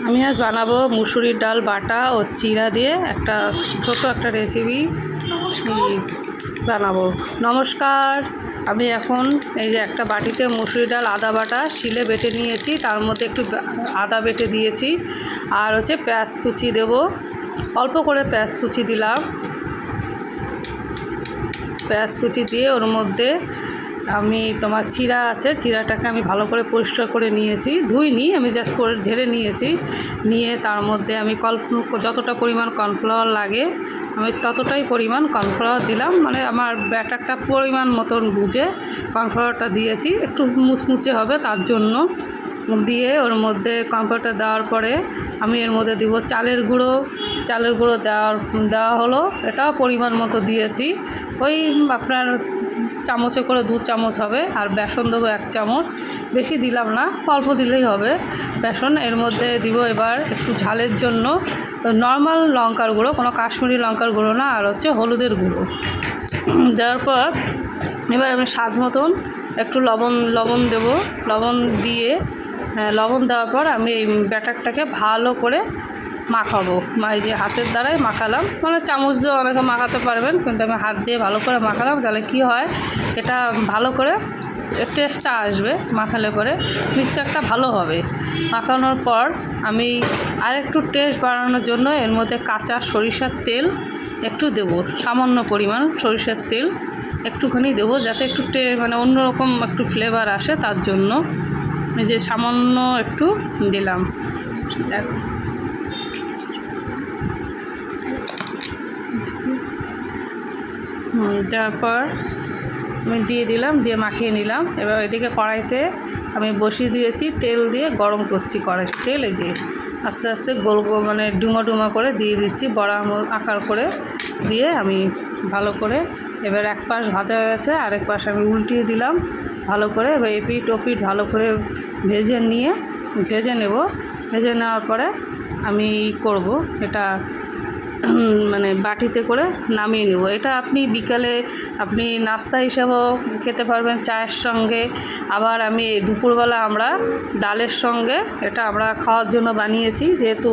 আমি আজ বানাবো মুসুরির ডাল বাটা ও চিরা দিয়ে একটা ছোট একটা রেসিপি বানাবো। নমস্কার, আমি এখন এই যে একটা বাটিতে মুসুরির ডাল আদা বাটা শিলে বেটে নিয়েছি, তার মধ্যে একটু আদা বেটে দিয়েছি, আর হচ্ছে পেঁয়াজ কুচি দেবো, অল্প করে পেঁয়াজ কুচি দিলাম। পেঁয়াজ কুচি দিয়ে ওর মধ্যে আমি চিরা আছে, চিরাটাকে আমি ভালো করে পরিষ্কার করে নিয়েছি, ধুইনি, আমি জাস্ট করে ঝেড়ে নিয়েছি। নিয়ে তার মধ্যে আমি যতটা পরিমাণ কর্নফ্লাওয়ার লাগে আমি ততটাই পরিমাণ কর্নফ্লাওয়ার দিলাম, মানে আমার ব্যাটারটা পরিমাণ মতন বুঝে কর্নফ্লাওয়ারটা দিয়েছি, একটু মুচমুচে হবে তার জন্য। দিয়ে ওর মধ্যে কর্নফ্লাওয়ারটা দেওয়ার পরে আমি এর মধ্যে দিব চালের গুঁড়ো দেওয়া হলো, এটাও পরিমাণ মতো দিয়েছি, ওই আপনার চামচে করে 2 চামচ হবে। আর বেসন দেবো 1 চামচ, বেশি দিলাম না, অল্প দিলেই হবে বেসন। এর মধ্যে দিব এবার একটু ঝালের জন্য নর্মাল লঙ্কার গুঁড়ো, কোনো কাশ্মীরি লঙ্কার গুঁড়ো না, আর হচ্ছে হলুদের গুঁড়ো। দেওয়ার পর এবার আমি স্বাদ মতন একটু লবণ দেব। লবণ দিয়ে লবণ দেওয়ার পর আমি এই ব্যাটারটাকে ভালো করে মাখাবো, এই যে হাতের দ্বারাই মাখালাম, মানে চামচ দিয়ে অনেকে মাখাতে পারবেন, কিন্তু আমি হাত দিয়ে ভালো করে মাখালাম। তাহলে কি হয়, এটা ভালো করে টেস্টটা আসবে, মাখালে পরে মিক্সারটা ভালো হবে। মাখানোর পর আমি আরেকটু টেস্ট বাড়ানোর জন্য এর মধ্যে কাঁচা সরিষার তেল একটু দেবো, সামান্য পরিমাণ সরিষার তেল একটুখানি দেবো, যাতে একটু মানে অন্যরকম একটু ফ্লেভার আসে, তার জন্য এই যে সামান্য একটু দিলাম। তারপর আমি দিয়ে দিলাম, দিয়ে মাখিয়ে নিলাম। এবার এদিকে কড়াইতে আমি বসিয়ে দিয়েছি, তেল দিয়ে গরম করছি কড়াই তেল, এই যে আস্তে আস্তে গোল মানে ডুমা করে দিয়ে দিচ্ছি, বড়া আকার করে দিয়ে আমি ভালো করে, এবার এক পাশ ভাজা হয়ে গেছে, আরেক পাশ আমি উল্টিয়ে দিলাম ভালো করে। এবার এপিঠ ওপিঠ ভালো করে ভেজে নেব। ভেজে নেওয়ার পরে আমি করব এটা মানে বাটিতে করে নামিয়ে নেব। এটা আপনি বিকালে আপনি নাস্তা হিসাবেও খেতে পারবেন চায়ের সঙ্গে। আবার আমি দুপুরবেলা আমরা ডালের সঙ্গে এটা আমরা খাওয়ার জন্য বানিয়েছি, যেহেতু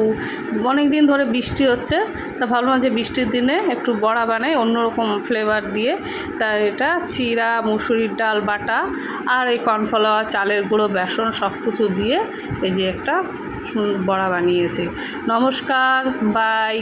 অনেক দিন ধরে বৃষ্টি হচ্ছে, তা ভাবলাম যে বৃষ্টির দিনে একটু বড়া বানাই অন্যরকম ফ্লেভার দিয়ে। তাই এটা চিরা, মুসুরির ডাল বাটা আর এই কর্নফ্লাওয়ার, চালের গুঁড়ো, বেসন সব কিছু দিয়ে এই যে একটা বড়া বানিয়েছি। নমস্কার, বাই।